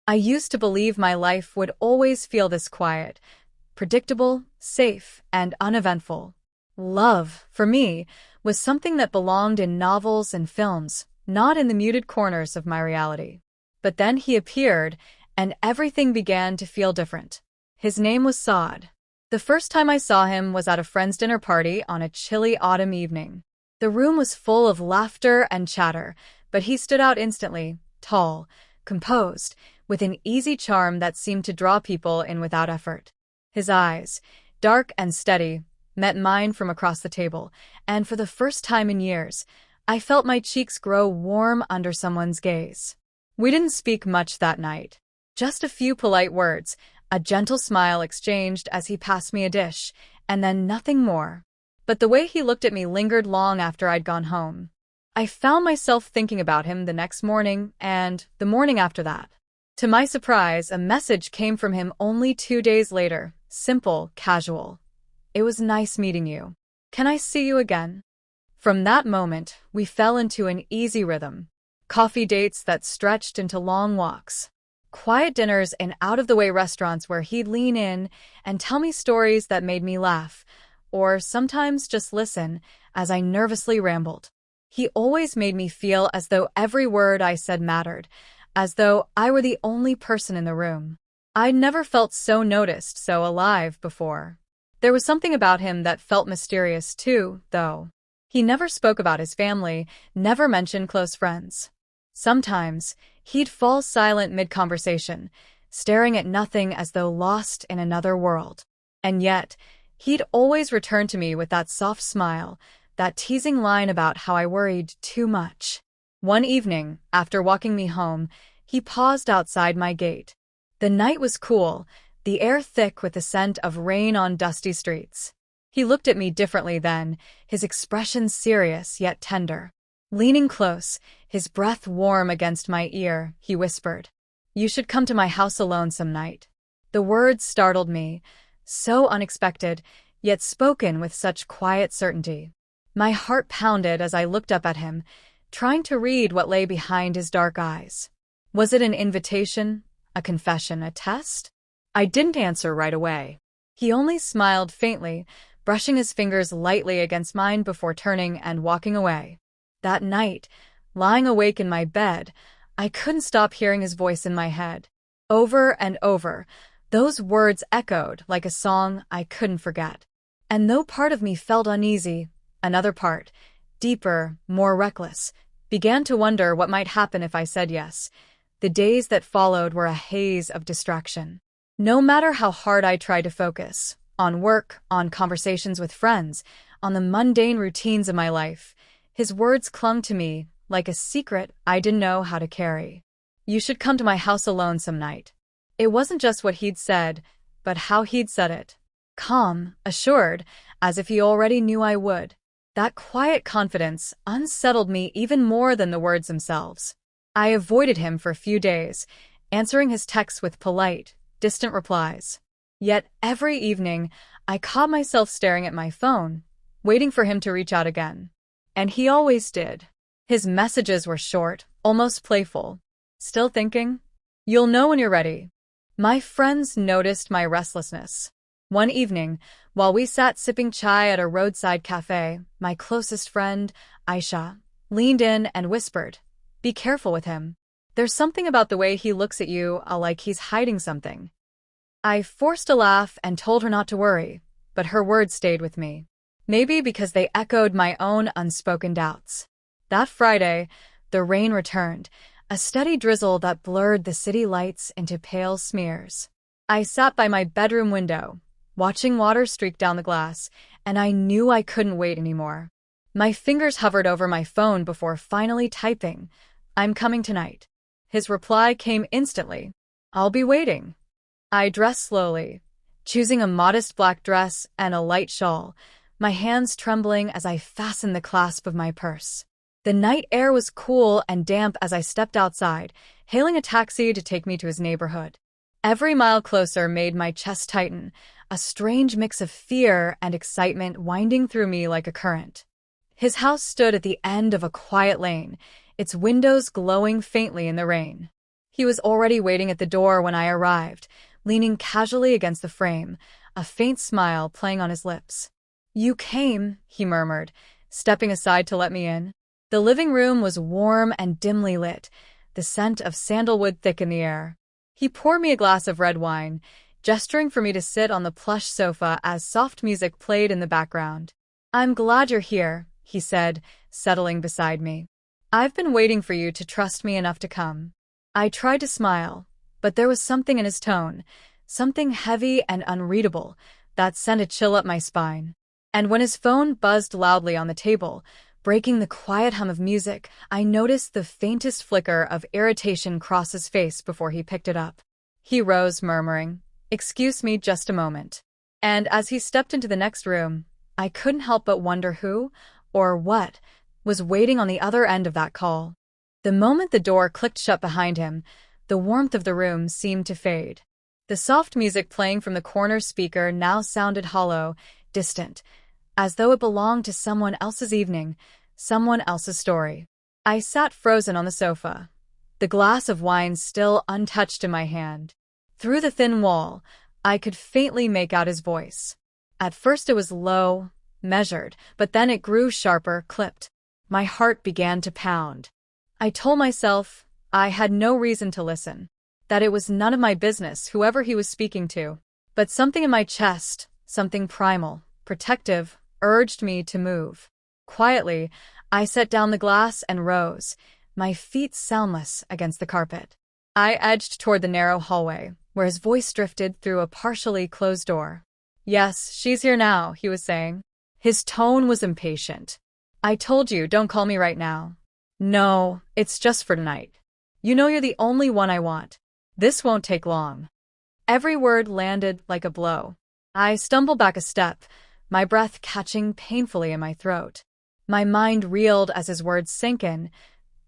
I used to believe my life would always feel this quiet, predictable, safe, and uneventful. Love, for me, was something that belonged in novels and films, not in the muted corners of my reality. But then he appeared, and everything began to feel different. His name was Saad. The first time I saw him was at a friend's dinner party on a chilly autumn evening. The room was full of laughter and chatter, but he stood out instantly, tall, composed, with an easy charm that seemed to draw people in without effort. His eyes, dark and steady, met mine from across the table, and for the first time in years, I felt my cheeks grow warm under someone's gaze. We didn't speak much that night. Just a few polite words, a gentle smile exchanged as he passed me a dish, and then nothing more. But the way he looked at me lingered long after I'd gone home. I found myself thinking about him the next morning and the morning after that. To my surprise, a message came from him only 2 days later, simple, casual. It was nice meeting you. Can I see you again? From that moment, we fell into an easy rhythm. Coffee dates that stretched into long walks. Quiet dinners in out-of-the-way restaurants where he'd lean in and tell me stories that made me laugh, or sometimes just listen as I nervously rambled. He always made me feel as though every word I said mattered, as though I were the only person in the room. I'd never felt so noticed, so alive before. There was something about him that felt mysterious too, though. He never spoke about his family, never mentioned close friends. Sometimes, he'd fall silent mid-conversation, staring at nothing as though lost in another world. And yet, he'd always return to me with that soft smile, that teasing line about how I worried too much. One evening, after walking me home, he paused outside my gate. The night was cool, the air thick with the scent of rain on dusty streets. He looked at me differently then, his expression serious yet tender. Leaning close, his breath warm against my ear, he whispered, "You should come to my house alone some night." The words startled me, so unexpected, yet spoken with such quiet certainty. My heart pounded as I looked up at him, trying to read what lay behind his dark eyes. Was it an invitation, a confession, a test? I didn't answer right away. He only smiled faintly, brushing his fingers lightly against mine before turning and walking away. That night, lying awake in my bed, I couldn't stop hearing his voice in my head. Over and over, those words echoed like a song I couldn't forget. And though part of me felt uneasy, another part, deeper, more reckless, began to wonder what might happen if I said yes. The days that followed were a haze of distraction. No matter how hard I tried to focus, on work, on conversations with friends, on the mundane routines of my life, his words clung to me like a secret I didn't know how to carry. "You should come to my house alone some night." It wasn't just what he'd said, but how he'd said it. Calm, assured, as if he already knew I would. That quiet confidence unsettled me even more than the words themselves. I avoided him for a few days, answering his texts with polite, distant replies. Yet every evening, I caught myself staring at my phone, waiting for him to reach out again. And he always did. His messages were short, almost playful. "Still thinking? You'll know when you're ready." My friends noticed my restlessness. One evening, while we sat sipping chai at a roadside cafe, my closest friend, Aisha, leaned in and whispered, "Be careful with him. There's something about the way he looks at you, like he's hiding something." I forced a laugh and told her not to worry, but her words stayed with me. Maybe because they echoed my own unspoken doubts. That Friday, the rain returned, a steady drizzle that blurred the city lights into pale smears. I sat by my bedroom window, watching water streak down the glass, and I knew I couldn't wait anymore. My fingers hovered over my phone before finally typing, "I'm coming tonight." His reply came instantly, "I'll be waiting." I dressed slowly, choosing a modest black dress and a light shawl, my hands trembling as I fastened the clasp of my purse. The night air was cool and damp as I stepped outside, hailing a taxi to take me to his neighborhood. Every mile closer made my chest tighten, a strange mix of fear and excitement winding through me like a current. His house stood at the end of a quiet lane, its windows glowing faintly in the rain. He was already waiting at the door when I arrived, leaning casually against the frame, a faint smile playing on his lips. "You came," he murmured, stepping aside to let me in. The living room was warm and dimly lit, the scent of sandalwood thick in the air. He poured me a glass of red wine, gesturing for me to sit on the plush sofa as soft music played in the background. "I'm glad you're here," he said, settling beside me. "I've been waiting for you to trust me enough to come." I tried to smile, but there was something in his tone, something heavy and unreadable, that sent a chill up my spine. And when his phone buzzed loudly on the table, breaking the quiet hum of music, I noticed the faintest flicker of irritation cross his face before he picked it up. He rose, murmuring, "Excuse me just a moment." And as he stepped into the next room, I couldn't help but wonder who, or what, was waiting on the other end of that call. The moment the door clicked shut behind him, the warmth of the room seemed to fade. The soft music playing from the corner speaker now sounded hollow, distant, as though it belonged to someone else's evening, someone else's story. I sat frozen on the sofa, the glass of wine still untouched in my hand. Through the thin wall, I could faintly make out his voice. At first it was low, measured, but then it grew sharper, clipped. My heart began to pound. I told myself I had no reason to listen, that it was none of my business whoever he was speaking to. But something in my chest, something primal, protective, urged me to move. Quietly, I set down the glass and rose, my feet soundless against the carpet. I edged toward the narrow hallway, where his voice drifted through a partially closed door. "Yes, she's here now," he was saying. His tone was impatient. "I told you, don't call me right now." "No, it's just for tonight. You know you're the only one I want. This won't take long." Every word landed like a blow. I stumbled back a step, my breath catching painfully in my throat. My mind reeled as his words sank in.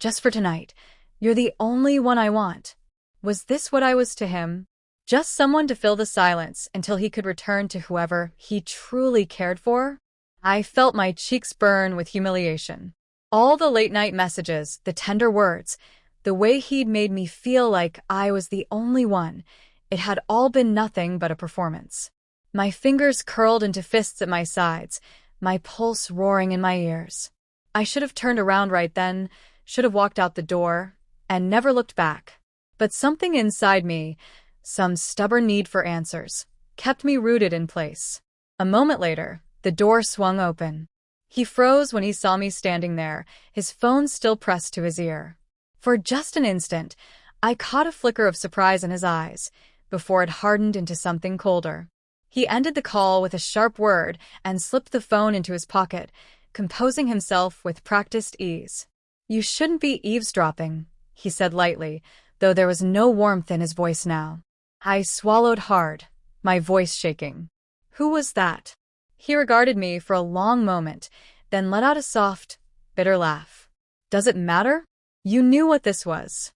Just for tonight. You're the only one I want. Was this what I was to him? Just someone to fill the silence until he could return to whoever he truly cared for? I felt my cheeks burn with humiliation. All the late-night messages, the tender words, the way he'd made me feel like I was the only one, it had all been nothing but a performance. My fingers curled into fists at my sides, my pulse roaring in my ears. I should have turned around right then, should have walked out the door, and never looked back. But something inside me, some stubborn need for answers, kept me rooted in place. A moment later, the door swung open. He froze when he saw me standing there, his phone still pressed to his ear. For just an instant, I caught a flicker of surprise in his eyes, before it hardened into something colder. He ended the call with a sharp word and slipped the phone into his pocket, composing himself with practiced ease. "You shouldn't be eavesdropping," he said lightly, though there was no warmth in his voice now. I swallowed hard, my voice shaking. "Who was that?" He regarded me for a long moment, then let out a soft, bitter laugh. "Does it matter? You knew what this was."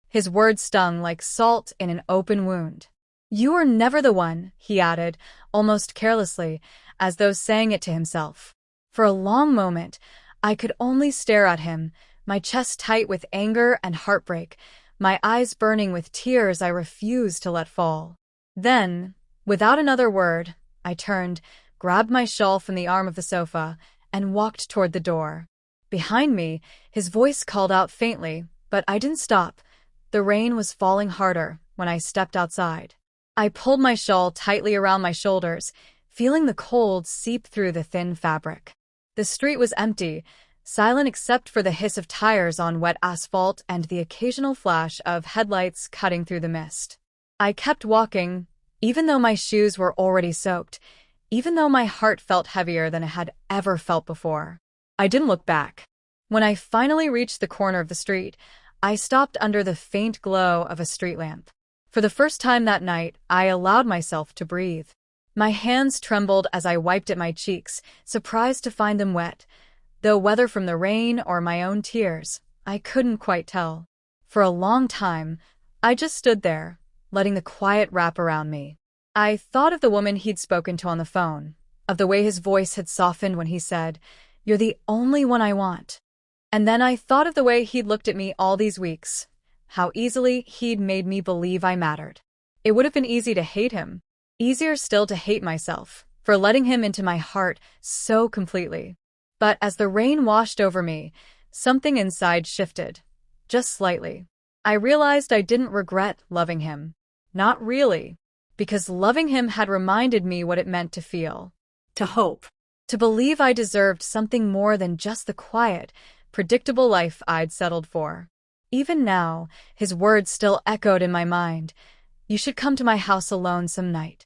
His words stung like salt in an open wound. "You were never the one," he added, almost carelessly, as though saying it to himself. For a long moment, I could only stare at him, my chest tight with anger and heartbreak, my eyes burning with tears I refused to let fall. Then, without another word, I turned, grabbed my shawl from the arm of the sofa, and walked toward the door. Behind me, his voice called out faintly, but I didn't stop. The rain was falling harder when I stepped outside. I pulled my shawl tightly around my shoulders, feeling the cold seep through the thin fabric. The street was empty, silent except for the hiss of tires on wet asphalt and the occasional flash of headlights cutting through the mist. I kept walking, even though my shoes were already soaked, even though my heart felt heavier than it had ever felt before. I didn't look back. When I finally reached the corner of the street, I stopped under the faint glow of a street lamp. For the first time that night, I allowed myself to breathe. My hands trembled as I wiped at my cheeks, surprised to find them wet, though whether from the rain or my own tears, I couldn't quite tell. For a long time, I just stood there, letting the quiet wrap around me. I thought of the woman he'd spoken to on the phone, of the way his voice had softened when he said, "You're the only one I want." And then I thought of the way he'd looked at me all these weeks, how easily he'd made me believe I mattered. It would have been easy to hate him. Easier still to hate myself for letting him into my heart so completely. But as the rain washed over me, something inside shifted, just slightly. I realized I didn't regret loving him. Not really, because loving him had reminded me what it meant to feel, to hope, to believe I deserved something more than just the quiet, predictable life I'd settled for. Even now, his words still echoed in my mind. You should come to my house alone some night.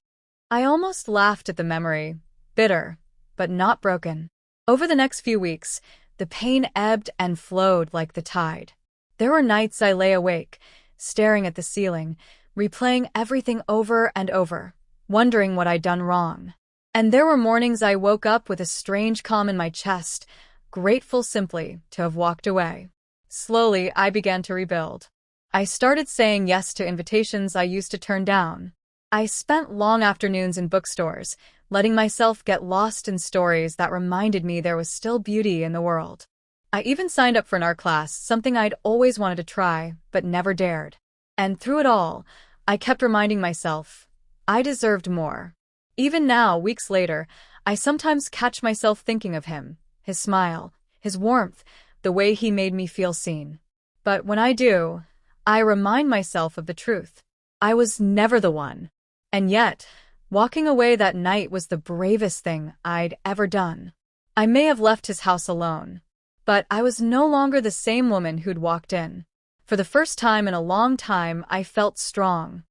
I almost laughed at the memory, bitter, but not broken. Over the next few weeks, the pain ebbed and flowed like the tide. There were nights I lay awake, staring at the ceiling, replaying everything over and over, wondering what I'd done wrong. And there were mornings I woke up with a strange calm in my chest, grateful simply to have walked away. Slowly, I began to rebuild. I started saying yes to invitations I used to turn down. I spent long afternoons in bookstores, letting myself get lost in stories that reminded me there was still beauty in the world. I even signed up for an art class, something I'd always wanted to try, but never dared. And through it all, I kept reminding myself, I deserved more. Even now, weeks later, I sometimes catch myself thinking of him, his smile, his warmth, the way he made me feel seen. But when I do, I remind myself of the truth. I was never the one. And yet, walking away that night was the bravest thing I'd ever done. I may have left his house alone, but I was no longer the same woman who'd walked in. For the first time in a long time, I felt strong.